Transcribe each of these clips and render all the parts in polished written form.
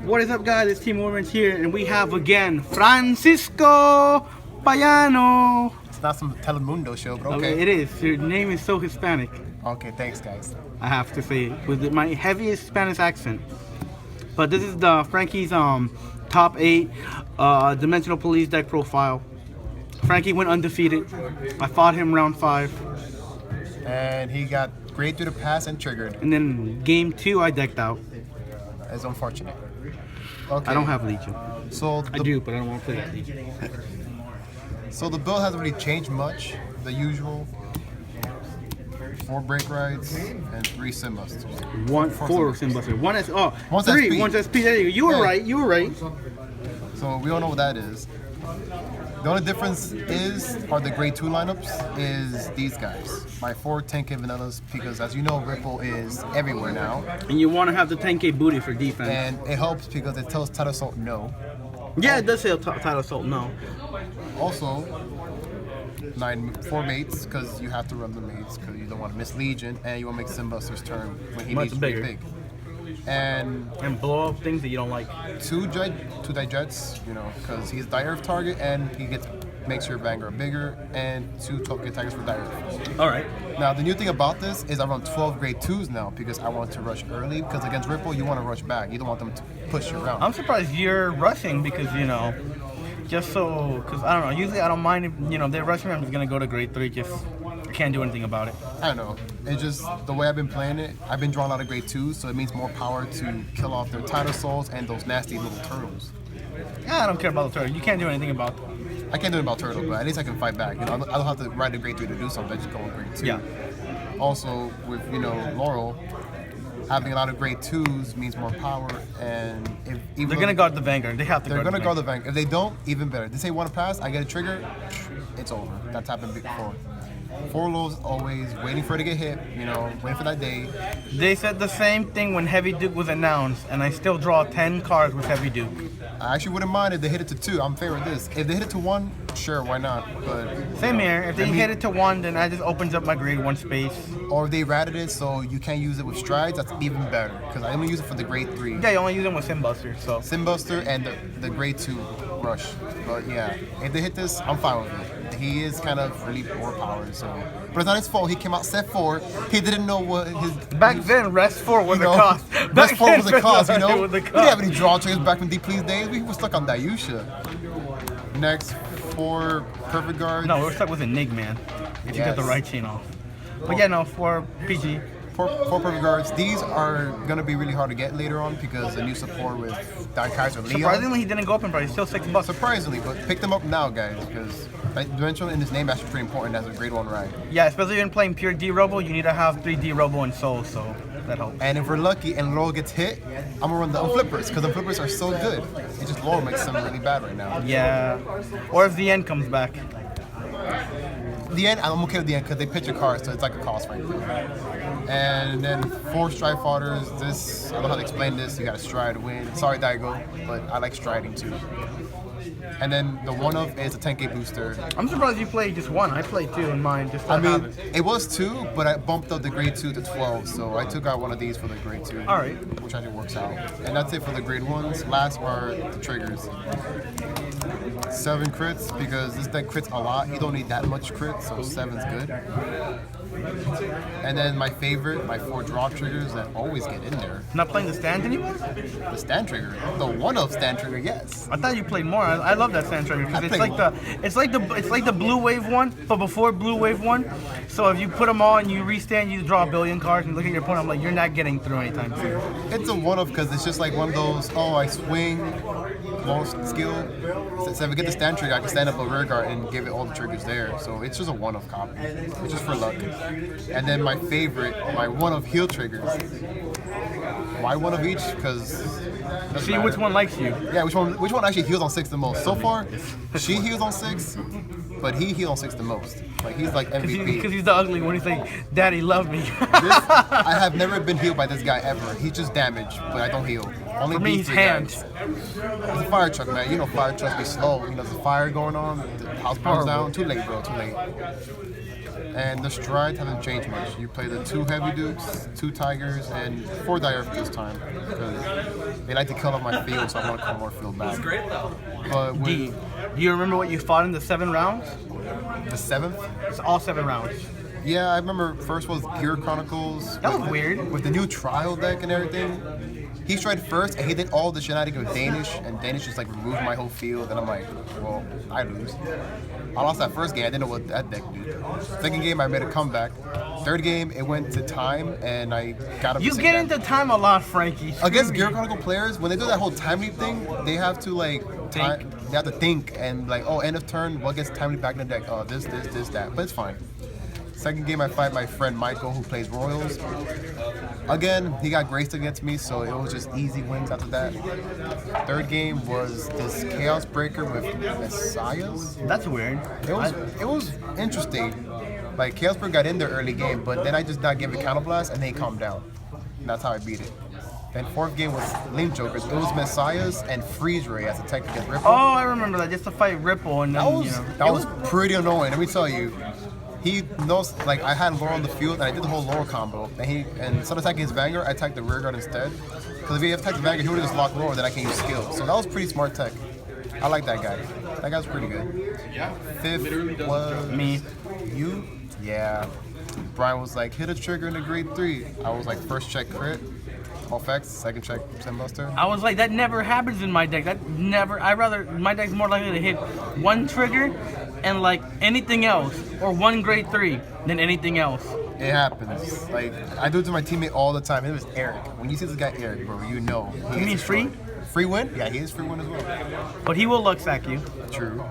What is up, guys? It's Team Orange here, and we have again Francisco Payano. It's not some Telemundo show, but okay. It is. Your name is so Hispanic. Okay, thanks, guys. I have to say, with my heaviest Spanish accent. But this is the Frankie's top 8 Dimensional Police deck profile. Frankie went undefeated. I fought him round 5. And he got grade through the pass and triggered. And then game 2, I decked out. It's unfortunate. Okay. I don't have Legion. So I do, but I don't want to play that Legion. So the build hasn't really changed much. The usual 4 brake rides and 3 sim busters. 4 sim busters. One's 3. SP. One's SP. There you go. You were right. You were right. So we all know what that is. The only difference are the grade 2 lineups is these guys. My 4 10K vanillas, because as you know, Ripple is everywhere now. And you want to have the 10K booty for defense. And it helps because it tells Title Assault no. Yeah, it does say Title Assault no. Also, 4 mates, because you have to run the mates, because you don't want to miss Legion, and you want to make Simbuster's turn when he needs to be big. And blow up things that you don't like. 2 Digits, you know, because he's die Earth target, and he makes your Vanguard bigger, and 2 get taggers for die Earth. All right. Now, the new thing about this is I run 12 grade 2s now, because I want to rush early, because against Ripple, you want to rush back. You don't want them to push you around. I'm surprised you're rushing, because, you know, just so, because I don't know, usually I don't mind if, you know, if they're rushing me, I'm just going to go to grade 3, just I can't do anything about it. I don't know. It's just the way I've been playing it. I've been drawing a lot of grade 2s, so it means more power to kill off their Title Souls and those nasty little turtles. Yeah, I don't care about the turtle. You can't do anything about them. I can't do anything about turtle, but at least I can fight back. You know, I don't have to ride a grade 3 to do something. I just go on grade 2. Yeah. Also, with, you know, Laurel, having a lot of grade 2s means more power, and if even they're gonna guard the Vanguard. They have to. They're gonna guard the Vanguard. If they don't, even better. They say want to pass, I get a trigger, it's over. That's happened before. 4 lows always waiting for it to get hit. You know, waiting for that day. They said the same thing when Heavy Duke was announced, and I still draw 10 cards with Heavy Duke. I actually wouldn't mind if they hit it to 2. I'm fair with this. If they hit it to 1, sure, why not? But same here. If they hit it to 1, then that just opens up my grade 1 space. Or if they ratted it so you can't use it with strides, that's even better. Because I only use it for the grade 3. Yeah, you only use them with Simbuster. So Simbuster and the grade 2 rush. But yeah, if they hit this, I'm fine with it. He is kind of really overpowered, so. But it's not his fault. He came out set 4. He didn't know what his. Back then, rest 4 was the cost. Rest 4 was the cost, you know. We didn't have any draw triggers back from Deep Please days. We were stuck on Dayusha. Next, 4 perfect guards. No, we were stuck with Enigman. If you got the right chain off. But yeah, no, 4 PG. 4 perfect guards. These are gonna be really hard to get later on because the new support with Don Kaiser Leon. Surprisingly, he didn't go up in price. Still $6. Surprisingly, but pick them up now, guys, because dimensional in his name actually pretty important as a grade 1 ride. Yeah, especially when playing pure D-Robo, you need to have 3 D-Robo and Soul, so that helps. And if we're lucky and Laurel gets hit, I'm gonna run the Unflippers, because the Unflippers are so good. It's just Laurel makes them really bad right now. Yeah, or if the end comes back. The end, I'm okay with the end because they pitch your cards, so it's like a cost right there. And then 4 stride fighters. This, I don't know how to explain this. You got to stride to win. Sorry, Daigo, but I like striding too. And then the one of is a 10K booster. I'm surprised you played just 1. I played 2 in mine. Just I mean, it was 2, but I bumped up the grade 2 to 12, so I took out one of these for the grade 2. All right. Which actually works out. And that's it for the grade 1s. Last are the triggers. 7 crits, because this deck crits a lot. You don't need that much crit, so 7's good. And then my favorite, my 4 draw triggers that always get in there. Not playing the stand anymore? The stand trigger. The one of stand trigger, yes. I thought you played more. I love that stand trigger because it's like the blue wave one, but before blue wave 1. So if you put them all and you restand, you draw a billion cards and look at your opponent. I'm like, you're not getting through anytime soon. It's a one of because it's just like one of those. Oh, I swing, most skill. So if I get the stand trigger, I can stand up a rear guard and give it all the triggers there. So it's just a one of copy. It's just for luck. And then my favorite, my one of heal triggers. Why one of each? Because see which one likes you. Yeah, which one actually heals on 6 the most? So far, she heals on 6, but he heals on 6 the most. Like he's like MVP. Because he's the ugly one. He's like, Daddy, love me. I have never been healed by this guy ever. He's just damage, but I don't heal. Only for me, he's hands. It's a fire truck, man. You know fire trucks be slow. You know, there's a fire going on, the house burns down. Too late, bro. Too late. And the strides haven't changed much. You play the 2 heavy dukes, 2 tigers, and 4 dire this time. Because they like to kill off my field, so I want to call more field back. But Do you remember what you fought in the 7 rounds? the 7th, It's all 7 rounds. yeah, I remember first was Gear Chronicles. That was weird. With the new trial deck and everything. He tried first, and he did all the shenanigans with Danish, and Danish just like removed my whole field, and I'm like, well, I lose. I lost that first game, I didn't know what that deck did. Second game, I made a comeback. Third game, it went to time, and I got a You get into time a lot, Frankie. against Gear Chronicle players, when they do that whole time leap thing, they have to like they have to think and like, oh, end of turn, what gets time leap back in the deck? Oh, this, that. But it's fine. Second game, I fight my friend Michael, who plays Royals. Again, he got graced against me, so it was just easy wins after that. Third game was this Chaos Breaker with Messiahs. That's weird. It was interesting. Like Chaos Breaker got in there early game, but then I just not give it Counterblast, and then he calmed down. And that's how I beat it. Then fourth game was Link Jokers. It was Messiahs and Freeze Ray as a tech against Ripple. Oh, I remember that. Just to fight Ripple, and then, That was pretty annoying. Let me tell you. He knows, like, I had Laurel on the field, and I did the whole Laurel combo. And instead of attacking his Vanguard, I attacked the rear guard instead. Because if he attacked the Vanguard, he would have just locked Laurel, then I can use skill. So that was pretty smart tech. I like that guy. That guy's pretty good. Fifth was Me. You? Yeah. Brian was like, hit a trigger in a grade 3. I was like, first check crit. All facts, second check Sim Buster. I was like, that never happens in my deck. That never. My deck's more likely to hit 1 trigger and like anything else, or 1 grade 3 than anything else. It happens. Like, I do it to my teammate all the time. It was Eric. When you see this guy Eric, bro, you know. You mean free? Free win? Yeah, he is free win as well. But he will luck sack you. True.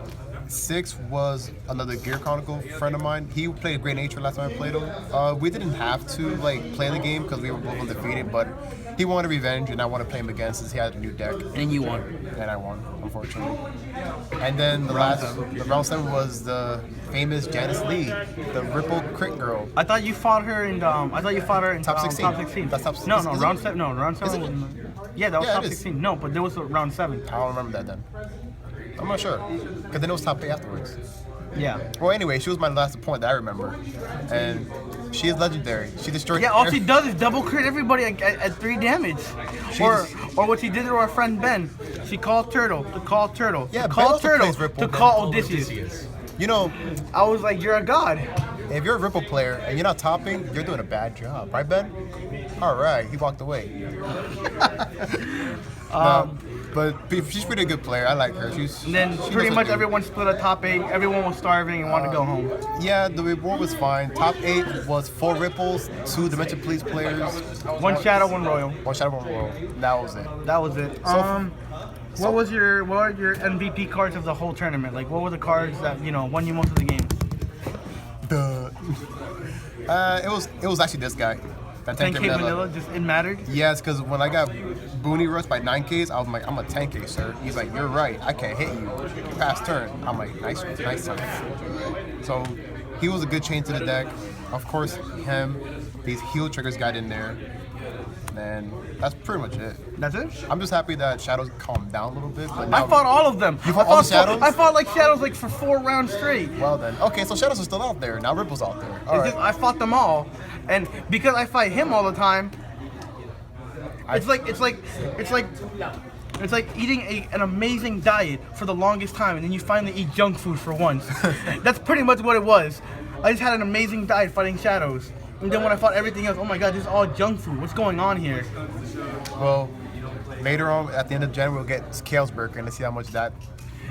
6 was another Gear Chronicle friend of mine. He played Great Nature last time I played him. We didn't have to like play the game because we were both undefeated, but he wanted revenge, and I wanted to play him again since he had a new deck. And you won. And I won, unfortunately. And then the round 7 was the famous Janice Lee, the Ripple Crit Girl. I thought you fought her in. Top 16. Top 16. That's top 16. No, round 7. No, round 7. Yeah, that was top it is. 16. No, but there was a round 7. I don't remember that then. I'm not sure. Because then it was top 8 afterwards. Yeah. Well, anyway, she was my last point that I remember. And she is legendary. She destroyed. Yeah, all she does is double crit everybody at 3 damage. Or what she did to our friend Ben. She called Turtle to call Turtle. Yeah, to call Ben also Turtle plays Ripple, to Ben. call Odysseus. You know, I was like, you're a god. if you're a Ripple player and you're not topping, you're doing a bad job. Right, Ben? All right, he walked away. But she's a pretty good player. I like her. And then pretty much everyone split a top 8. Everyone was starving and wanted to go home. Yeah, the reward was fine. Top 8 was 4 Ripples, 2 Dimension Police players. 1 Shadow, 1 Royal. 1 Shadow, 1 Royal. That was it. That was it. What were your MVP cards of the whole tournament? Like, what were the cards that won you most of the games? It was actually this guy. That 10K Vanilla, just it mattered. Yes, because when I got Booney rushed by 9Ks, I was like, I'm a 10K, sir. He's like, you're right. I can't hit you. Pass turn. I'm like, nice time. So he was a good change to the deck. Of course, him. These heal triggers got in there. And that's pretty much it. That's it? I'm just happy that Shadows calmed down a little bit. But I fought all of them. You fought all the Shadows? I fought like Shadows like for 4 rounds straight. Well then. Okay, so Shadows are still out there. Now Ripple's out there. All right. I fought them all. And because I fight him all the time, it's like eating an amazing diet for the longest time, and then you finally eat junk food for once. That's pretty much what it was. I just had an amazing diet fighting Shadows. And then when I fought everything else, oh my god, this is all junk food. What's going on here? Well, later on, at the end of January, we'll get Chaos Breaker and let's see how much that...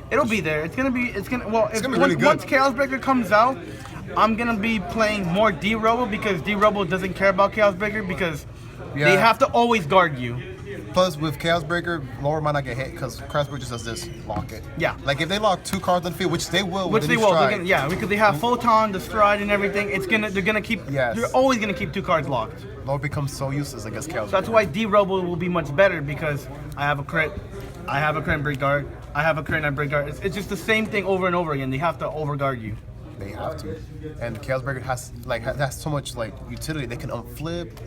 It'll be there. It's gonna be really good. Once Chaos Breaker comes out, I'm gonna be playing more D-Robo because D-Robo doesn't care about Chaos Breaker because they have to always guard you. Plus, with Chaos Breaker, Laura might not get hit because Chaos Breaker just does this, lock it. Yeah. Like if they lock 2 cards on the field, which they will. Which they will. Because they have Photon, the Stride, and everything. They're gonna keep. Yes. They're always gonna keep 2 cards locked. Laura becomes so useless against Chaos So that's why D-Robo will be much better because I have a crit, I have a crit and break guard, I have a crit and break guard. It's just the same thing over and over again. They have to overguard you. They have to. And Chaos Breaker has so much utility. They can unflip,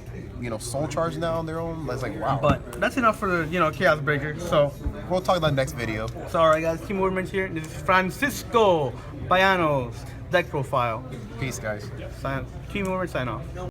soul charge now on their own. It's like wow. But that's enough for the Chaos Breaker. So we'll talk about the next video. So alright guys, Team Woodman's here. This is Francisco Payanos deck profile. Peace, guys. Team over, sign off.